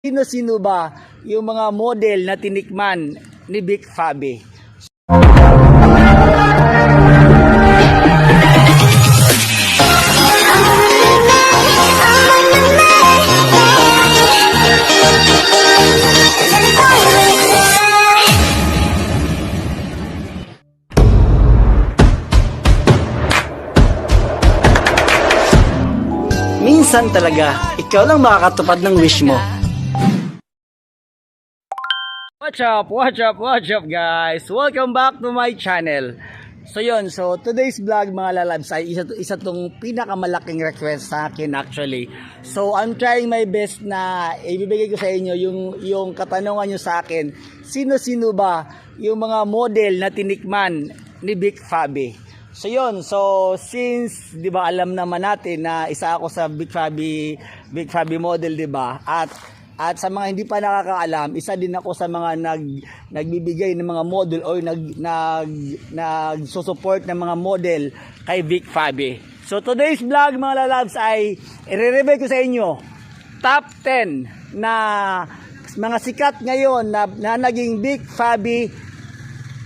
Sino-sino ba yung mga model na tinikman ni Vic Fabi? Minsan talaga, ikaw lang makakatupad ng wish mo. What's up guys? Welcome back to my channel. So today's vlog mga lalabs ay isa tong pinakamalaking request sa akin actually. So I'm trying my best na ibibigay ko sa inyo yung katanungan nyo sa akin. Sino-sino ba yung mga model na tinikman ni Vic Fabi? So since 'di ba alam naman natin na isa ako sa Vic Fabi model, 'di ba? At sa mga hindi pa nakakaalam, isa din ako sa mga nagbibigay ng mga model o nagsusupport ng mga model kay Vic Fabi. So today's vlog mga lalabs ay i-reveal ko sa inyo top 10 na mga sikat ngayon na naging Vic Fabi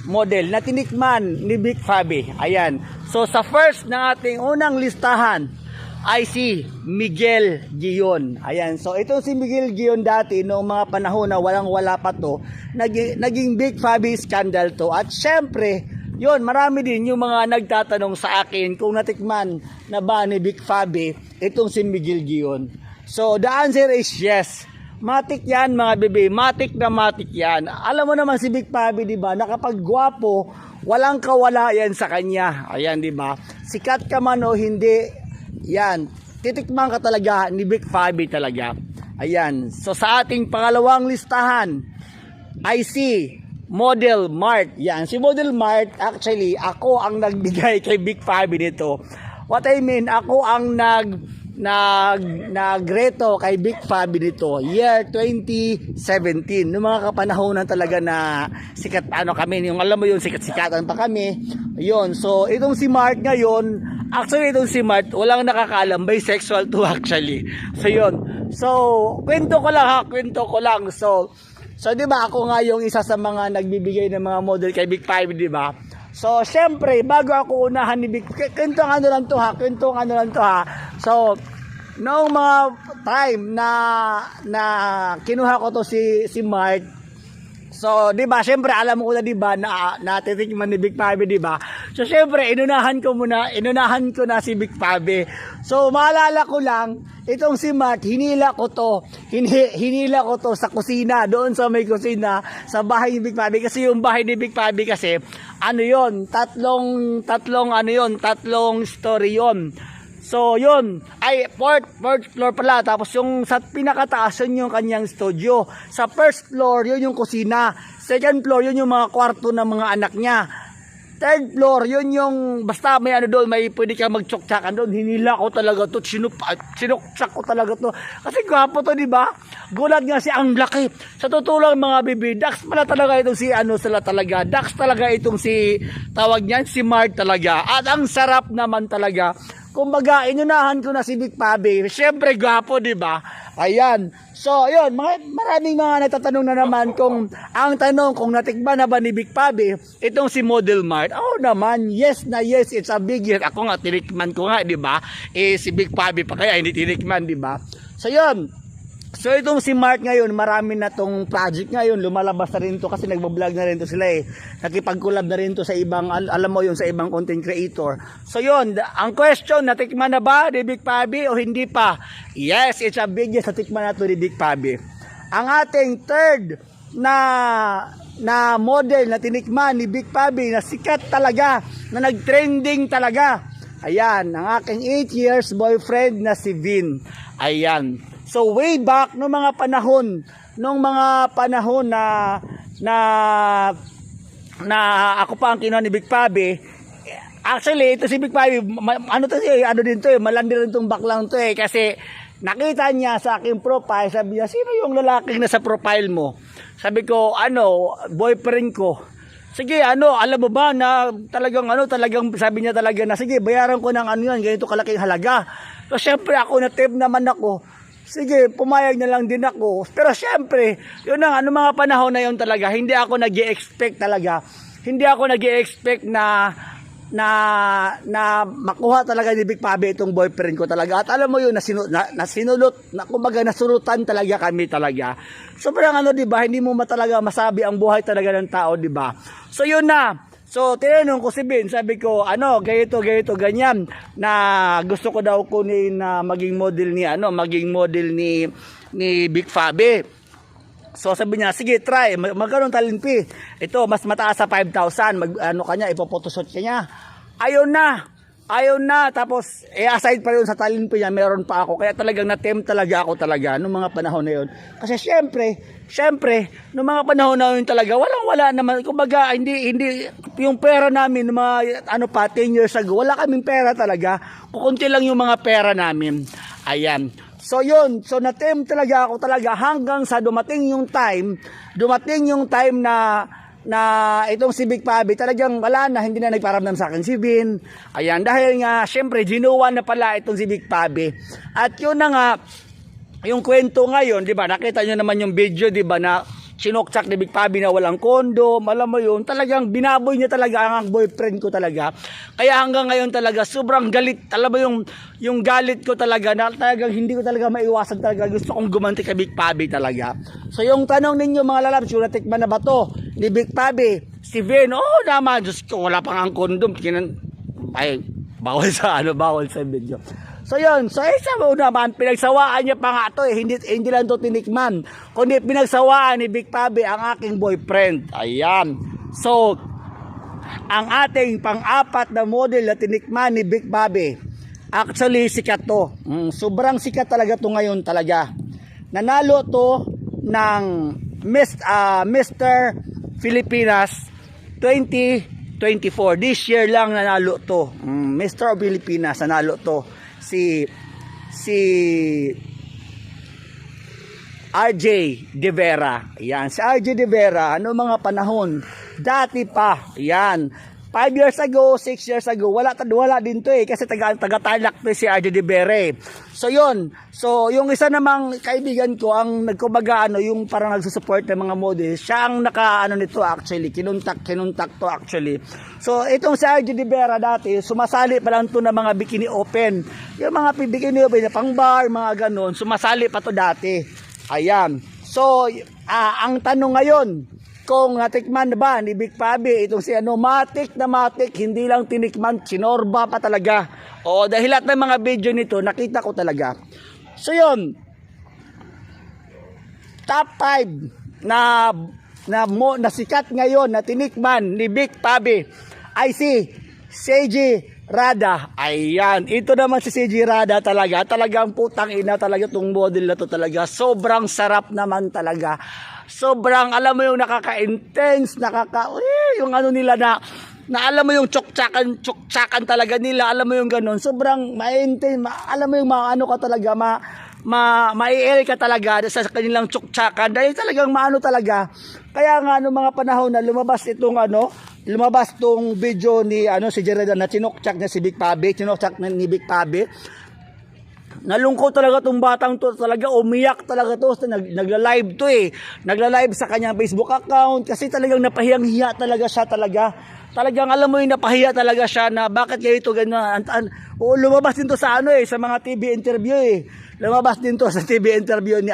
model na tinikman ni Vic Fabi. Ayan. So sa first na ating unang listahan ay si Miguel Gion. Ayan. So itong si Miguel Gion dati noong mga panahon na walang-wala pa to, naging Vic Fabi scandal to. At syempre, yon marami din yung mga nagtatanong sa akin kung natikman na ba ni Vic Fabi itong si Miguel Gion. So the answer is yes. Matik yan mga bebe, matik na matik yan. Alam mo naman si Vic Fabi, di ba, na kapag gwapo, walang kawala yan sa kanya. Ayan, di ba? Sikat ka man o hindi, yan, titikman ka talaga ni Vic Fabi talaga. Ayan, so sa ating pangalawang listahan ay si Model Mart. Yan, si Model Mart, actually, ako ang nagbigay kay Vic Fabi nito. What I mean, ako ang nagreto kay Vic Fabi nito year 2017 noong mga kapanahonan talaga na sikat kami, yung alam mo yun, sikat-sikatan pa kami yun. So itong si Mart ngayon, actually itong si Mart walang nakakaalam, bisexual to actually. So yun, so kwento ko lang. So di ba ako nga yung isa sa mga nagbibigay ng mga model kay Vic Fabi, di ba? So, syempre, bago ako unahan ni Vic, kwentong ano lang to ha. So, noong mga time na kinuha ko to si Mart, so, di ba, syempre, alam mo na, di ba, na titikman ni Vic Fabi, di ba? So, syempre, inunahan ko na si Vic Fabi. So, maalala ko lang, itong si Mart, hinila ko to sa kusina, doon sa may kusina, sa bahay ni Vic Fabi. Kasi yung bahay ni Vic Fabi kasi, tatlong story yon. So, yun, ay fourth floor pala. Tapos yung sa pinakataas, yun yung kanyang studio. Sa first floor, yun yung kusina. Second floor, yun yung mga kwarto ng mga anak niya. Third floor, yun yung, basta may doon, may pwede ka magtsuktsakan doon. Hinila ko talaga to, sinuksak ko talaga to. Kasi gwapo to, di ba? Gulat nga si ang laki. Sa totoo lang mga bibi, Dax pala talaga itong si Dax talaga itong si, tawag niyan, si Mart talaga. At ang sarap naman talaga. Kumbaga, inunahan ko na si Vic Fabi. Siyempre, gwapo, di ba? Ayan. So, yun, maraming mga nagtatanong na naman kung natikman na ba ni Vic Fabi itong si Model Mart. Oh naman, yes na yes, it's a big yes. Ako nga, tinikman ko nga, di ba? Si Vic Fabi pa kaya hindi tinikman, di ba? So, yun. So itong si Mark ngayon, marami na tong project ngayon, lumalabas na rin to kasi nagbablog na rin to sila eh. Nakipag-collab na rin to sa ibang, alam mo yun, sa ibang content creator. So yun, ang question, natikman na ba ni Vic Fabi o hindi pa? Yes, it's a big yes, natikman na to ni Vic Fabi. Ang ating third na model na tinikman ni Vic Fabi na sikat talaga, na nag-trending talaga. Ayan, ang aking 8 years boyfriend na si Vin. Ayan. So way back nung mga panahon na ako pa ang kinuha ni Vic Fabi. Actually, ito si Vic Fabi, malandi rin tong baklang to kasi nakita niya sa aking profile, sabi niya, sino yung lalaking nasa profile mo? Sabi ko, boyfriend ko. Sige, alam mo ba na talagang sabi niya talaga na sige, bayaran ko ng yan, ganito kalaking halaga. So syempre ako na-tip naman ako. sige, pumayag na lang din ako. Pero syempre, yun na nga, noong mga panahon na yun talaga, hindi ako nag-i-expect talaga. Hindi ako nag-i-expect na makuha talaga ni Big Pabi itong boyfriend ko talaga. At alam mo yun, kumbaga nasulutan talaga kami talaga. Sobrang ano, di ba? Hindi mo talaga masabi ang buhay talaga ng tao, di ba? So yun na. So, tinanong ko si Ben, sabi ko, ganito, ganyan, na gusto ko daw kunin na maging model ni Big Fabi. So, sabi niya, sige, try, magkaroon talent fee. Ito, mas mataas sa 5,000, ipopotoshoot kanya. Ayaw na, tapos, aside pa yun sa talent fee niya, meron pa ako. Kaya talagang na-tempt talaga ako talaga, noong mga panahon na yun. Kasi syempre, noong mga panahon na yun talaga, wala naman, kumbaga, hindi, yung pera namin, mga, 10 years ago, wala kaming pera talaga. Kukunti lang yung mga pera namin. Ayan. So yun, na-tempt talaga ako talaga hanggang sa dumating yung time na itong si Big Pabi talagang wala na, hindi na nagparamdam sa akin si Vin. Ayan, dahil nga syempre ginuwa na pala itong si Big Pabi. At yun na nga yung kwento ngayon, 'di ba? Nakita niyo naman yung video, 'di ba, na sinokchak ni Big Pabi na walang kondom. Alam mo yun, talagang binaboy niya talaga ang boyfriend ko talaga. Kaya hanggang ngayon talaga sobrang galit. Alam mo yung galit ko talaga na talagang hindi ko talaga maiwasan talaga. Gusto kong gumanti kay Big Pabi talaga. So yung tanong ninyo mga lalabs, yung natikman na ba to ni Big Pabi? Si Vin, naman, Diyos ko, wala pang ang kondom. Ay, bawal sa video. So yun, sa mo naman, pinagsawaan niya pa nga to hindi lang to tinikman, kundi pinagsawaan ni Big Pabi ang aking boyfriend. Ayan. So, ang ating pang-apat na model na tinikman ni Big Pabi, actually sikat to. Sobrang sikat talaga to ngayon talaga. Nanalo to ng Mr. Pilipinas 2024. This year lang nanalo to. Mr. Pilipinas nanalo to. Si RJ De Vera. Yan, si RJ De Vera, mga panahon? Dati pa, yan. 5 years ago, 6 years ago, wala din to kasi taga-Tarlac to si RJ De Vera. So yun, so yung isa namang kaibigan ko ang nagkubaga yung parang nagsusupport ng mga models, siya ang nito actually, kinuntak to actually. So itong si RJ De Vera dati, sumasali pa lang to ng mga bikini open. Yung mga bikini open na pang bar, mga ganon, sumasali pa to dati. Ayan. So ang tanong ngayon, kung natikman ba ni Big Pabi itong si matik, hindi lang tinikman, sinorba pa talaga. Dahil lahat ng mga video nito nakita ko talaga. So yun, top 5 na sikat ngayon na tinikman ni Big Pabi ay si CJ Rada. Ayan, ito naman si CJ Rada talagang putang ina talaga tong model na to talaga. Sobrang sarap naman talaga. Sobrang, alam mo yung nakaka-intense, yung nila na alam mo yung tsuktsakan talaga nila, alam mo yung ganun, sobrang ma-intense, alam mo yung ka talaga, ma-i-air ka talaga sa kanilang tsuktsakan, dahil talagang talaga. Kaya nga, mga panahon na lumabas tong video ni si Jereda na tinukchak na si Big Pabi, ni Big Pabi. Nalungkot talaga tong batang to, talaga umiyak talaga to, nagla-live to nagla-live sa kanyang Facebook account kasi talagang napahiyang-hiya talaga siya talagang alam mo yung napahiya talaga siya na bakit ganito ganyan. Lumabas din to sa sa mga TV interview lumabas din to sa TV interview ni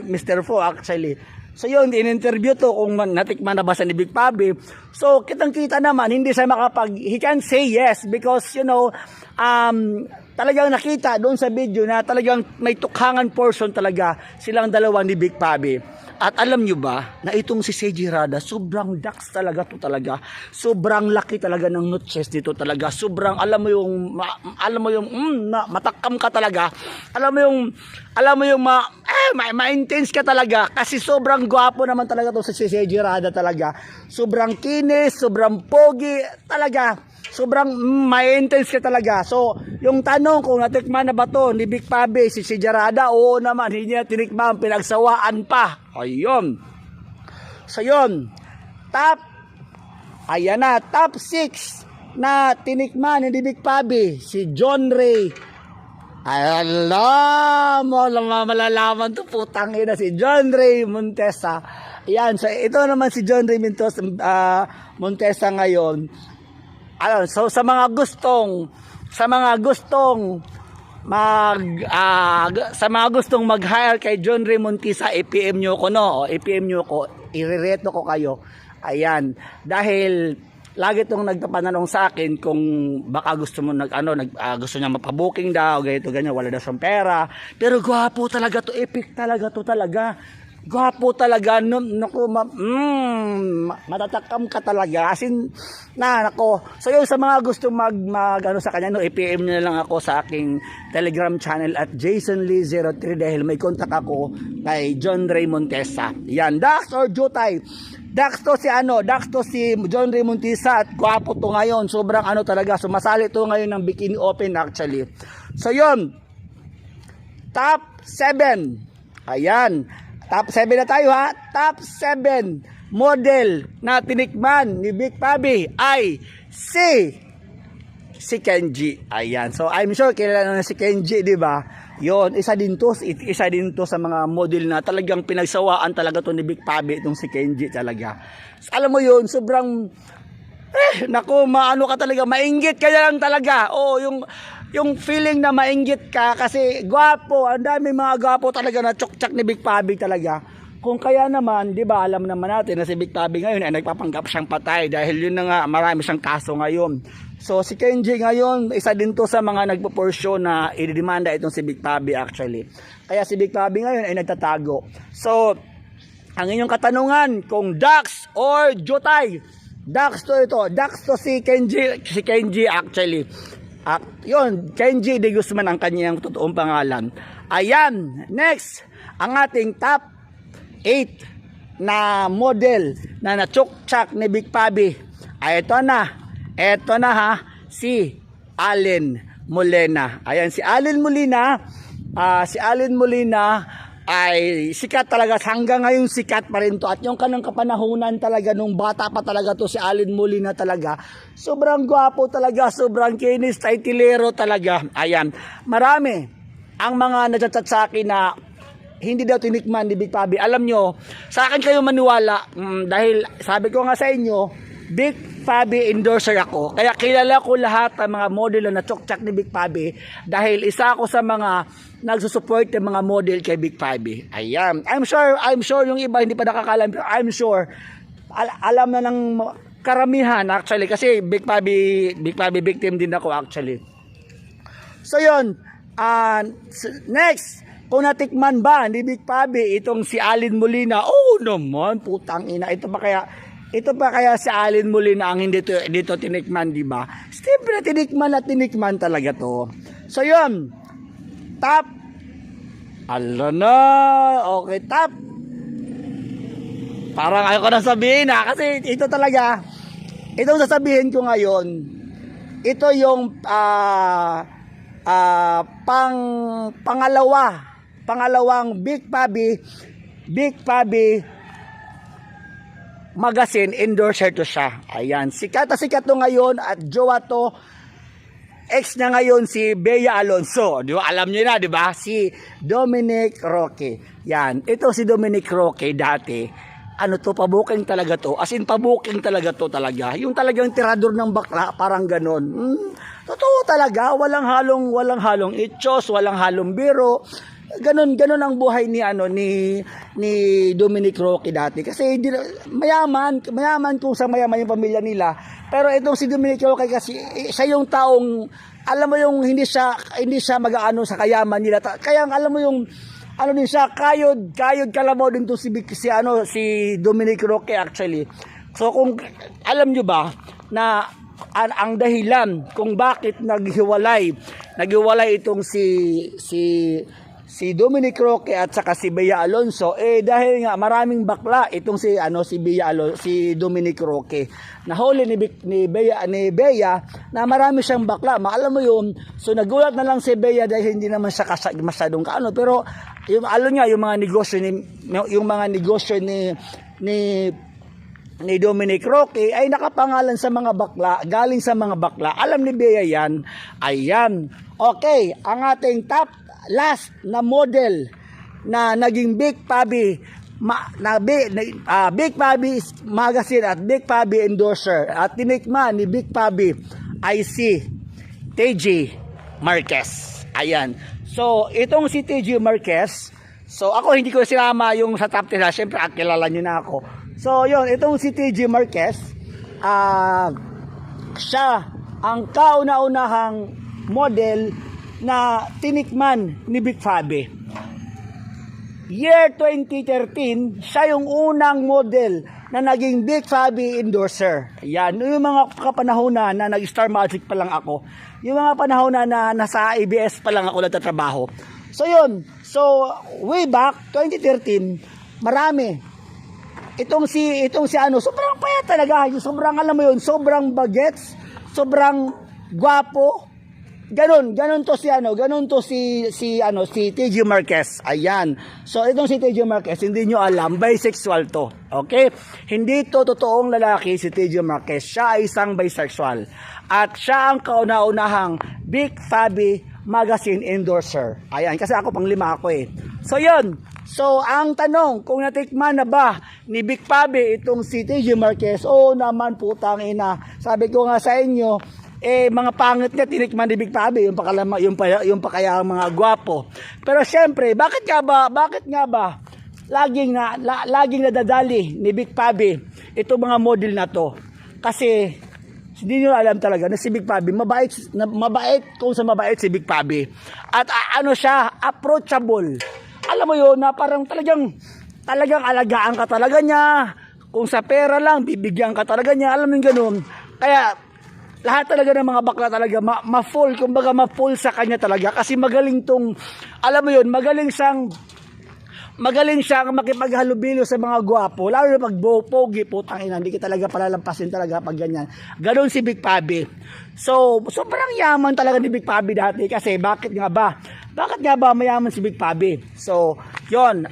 Mr. Fo actually. So yun, in-interview to kung natikman na ba sa ni Big Pabi. So kitang-kita naman, hindi siya he can say yes because talagang nakita doon sa video na talagang may tukhangan portion talaga silang dalawa ni Big Pabi. At alam nyo ba na itong si CJ Rada, sobrang dax talaga to talaga. Sobrang laki talaga ng nut chest dito talaga. Sobrang alam mo yung matakam ka talaga. Alam mo yung ma-intense ka talaga kasi sobrang gwapo naman talaga to si CJ Rada talaga. Sobrang kinis, sobrang pogi talaga. Sobrang ma-intense ka talaga. So, yung tanong kung natikman na ba to ni Big Pabi si CJ Rada, oo naman, hindi niya tinikman, pinagsawaan pa. Ayun. So, yun. Top 6 na tinikman ni Big Pabi, si John Ray Alam mo, malalaman to putang ina si John Ray Montesa. Yan, so ito naman si John Ray Montesa ngayon. So sa mga gustong mag-hire kay John Ray Montesa, i-PM nyo ko, no? I-PM nyo ko, irereto ko kayo. Ayan, dahil lagi itong nagpapananong sa akin kung baka gusto mo gusto niya mapabuking daw, ganito ganyan, wala daw siyang pera. Pero gwapo talaga to, epic talaga to talaga. Gwapo talaga, matatakam ka talaga. As in, nako. So yun, sa mga gusto sa kanya, no, i-PM nyo lang ako sa aking Telegram channel at JasonLee03 dahil may contact ako kay John Ray Montesa. Yan, Dax or Jutay. Dax to si John Ray Montesa at gwapo to ngayon. Sobrang talaga, sumasali to ngayon ng Bikini Open actually. So yun, top 7. Ayan, top 7 na tayo ha. Top 7 model na tinikman ni Big Pabi ay si Kenji. Ayan, so I'm sure kilala na si Kenji, di ba? Yon, isa din to sa mga model na talagang pinagsawaan talaga to ni Big Pabi, itong si Kenji talaga. Alam mo yun, sobrang maano ka talaga, mainggit ka lang talaga. Oh, yung feeling na mainggit ka kasi gwapo, ang dami mga gwapo talaga na tsuktsak ni Big Pabi talaga. Kung kaya naman, di ba, alam naman natin na si Big Pabi ngayon ay nagpapanggap siyang patay dahil yun na nga, marami siyang kaso ngayon. So si Kenji ngayon, isa din to sa mga nagpo-pursue na ididemanda itong si Big Pabi actually. Kaya si Big Pabi ngayon ay nagtatago. So, ang inyong katanungan, kung Dax or Jutay, Dax to si Kenji actually. Yun, Kenji de Guzman ang kanyang totoong pangalan. Ayan, next, ang ating top 8 na model na natsuktsak ni Big Pabi ay ito na ha, si Allen Molina. Ayan, si Allen Molina ay sikat talaga, hanggang ngayon sikat pa rin to. At yung kanang kapanahunan talaga, nung bata pa talaga to si Allen Molina talaga, sobrang gwapo talaga, sobrang kinis, taitilero talaga. Ayan, marami ang mga nagchat sa akin na hindi daw tinikman ni Big Pabi. Alam nyo, sa akin kayo maniwala, dahil sabi ko nga sa inyo, Big Pabi endorser ako. Kaya kilala ko lahat ng mga model na tsuktsak ni Big Pabi dahil isa ako sa mga nagsusupport ng mga model kay Big Pabi. Ayan. I'm sure yung iba hindi pa nakakalam, pero I'm sure alam na ng karamihan actually kasi Big Pabi victim din ako actually. So yun, next, kung natikman ba ni Big Pabi itong si Allen Molina? Oh naman, putang ina. Ito pa kaya si Allen Molina ang hindi dito tinikman, di ba? Siyempre tinikman talaga to. So yun, top. Okay, top. Parang ayaw ko na sabihin kasi ito talaga, itong sasabihin ko ngayon, ito yung pangalawang Big Pabi magazine endorser to siya. Ayan, sikat to ngayon at jowa to, ex na ngayon si Bea Alonso. Di ba? Alam niyo na, di ba? Si Dominic Roque. Yan, ito si Dominic Roque dati. Pabuking talaga to. As in, pabuking talaga to talaga. Yung talagang tirador ng bakla, parang ganon. Totoo talaga, walang halong itchos, walang halong biro. Ganon ang buhay ni Dominic Roque dati kasi mayaman kung sa mayaman yung pamilya nila, pero itong si Dominic Roque kasi siya yung taong alam mo yung hindi siya mag-aano sa kayaman nila, kaya alam mo yung din siya, kayod kalabaw din to si Dominic Roque actually. So kung alam nyo ba na ang dahilan kung bakit naghiwalay itong si Dominic Roque at saka si Bea Alonso, dahil nga maraming bakla itong si Dominic Roque. Nahuli ni Bea na marami siyang bakla. Alam mo yun, so nagulat na lang si Bea dahil hindi naman siya masyadong kaano, pero yung yung mga negosyo ni Dominic Roque ay nakapangalan sa mga bakla, galing sa mga bakla. Alam ni Bea yan. Ayan. Okay, ang ating top last na model na naging Big Pabi Big Pabi magazine at Big Pabi endorser at tinikman ni Big Pabi ay si TG Marquez. Ayan. So, itong si TG Marquez, so ako hindi ko sinama yung sa top 10, syempre kilala niyo na ako. So, yun, itong si TG Marquez, siya ang kauna-unahang model na tinikman ni Big Pabi. Year 2013, siya yung unang model na naging Big Pabi endorser. Yan, yung mga kapanahonan na nag-Star Magic pa lang ako. Yung mga panahon na nasa ABS pa lang ako nagtatrabaho. So yun, so way back 2013, marami. Itong si ano, sobrang payat talaga, sobrang alam mo yun, sobrang bagets, sobrang gwapo. Ganon to si TG Marquez. Ayan. So itong si TG Marquez, hindi nyo alam, bisexual to. Okay? Hindi to totoong lalaki si TG Marquez. Siya ay isang bisexual. At siya ang kauna-unahang Big Pabi magazine endorser. Ayan, kasi ako pang-5 ako eh. So yun. So ang tanong, kung natikman na ba ni Big Pabi itong si TG Marquez? Oo naman, putang ina. Sabi ko nga sa inyo, mga pangit niya tinikman ni Big Pabi, yung pa kaya mga gwapo. Pero syempre, bakit nga ba laging nadadali ni Big Pabi itong mga model na to? Kasi hindi nyo alam talaga na si Big Pabi, mabait kung sa mabait si Big Pabi. At ano siya, approachable. Alam mo yun, na parang talagang alagaan ka talaga niya. Kung sa pera lang, bibigyan ka talaga niya. Alam mo yung ganun. Kaya lahat talaga ng mga bakla talaga ma-full, kumbaga ma-full sa kanya talaga kasi magaling tong, alam mo yun, magaling siyang makipaghalubilo sa mga gwapo, lalo na pag pogi, putang ina, hindi ka talaga palalampasin talaga pag ganyan. Ganon si Big Pabi. So, sobrang yaman talaga ni Big Pabi dati kasi bakit nga ba mayaman si Big Pabi? So, yon,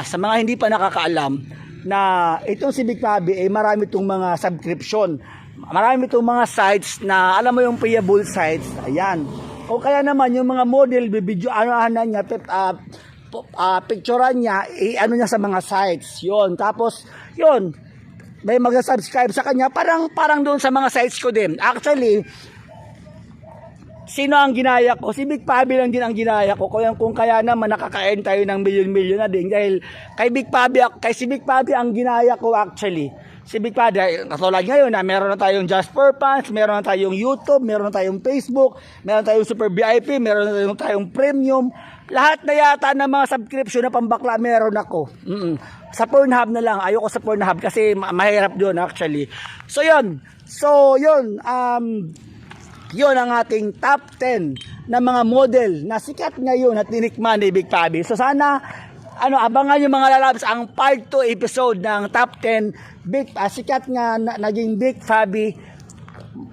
sa mga hindi pa nakakaalam na itong si Big Pabi marami itong mga subscription. Marami itong mga sites na, alam mo yung payable sites, ayan. O kaya naman yung mga model, bibidyo, niya, picturean niya, ano niya sa mga sites, yon. Tapos, yon, may mag-subscribe sa kanya, parang doon sa mga sites ko din. Actually, sino ang ginaya ko? Si Big Pabi lang din ang ginaya ko. Kung kaya naman nakakain tayo ng milyon-milyon na din. Dahil kay si Big Pabi ang ginaya ko actually. Si Big Pabi, katulad ngayon na meron na tayong Just for Fans, meron na tayong YouTube, meron na tayong Facebook, meron na tayong Super VIP, meron na tayong Premium. Lahat na yata ng mga subscription na pambakla meron ako. Sa Pornhub na lang. Ayoko sa Pornhub kasi mahirap doon actually. So yun. Yun ang ating top 10 na mga model na sikat ngayon at tinikman ni Big Pabi. So sana abangan yung mga lalabs ang part 2 episode ng top 10 sikat nga naging Big Pabi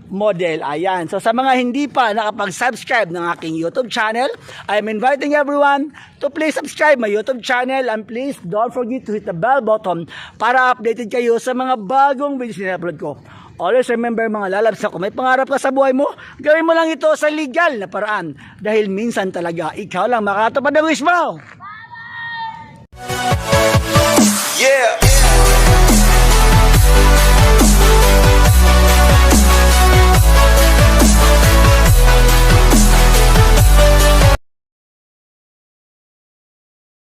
model. Ayan. So sa mga hindi pa nakapag-subscribe ng aking YouTube channel, I'm inviting everyone to please subscribe my YouTube channel and please don't forget to hit the bell button para updated kayo sa mga bagong videos na upload ko. Always remember mga lalabs, kung may pangarap ka sa buhay mo, gawin mo lang ito sa legal na paraan dahil minsan talaga ikaw lang makatupad ng wish mo. Yeah.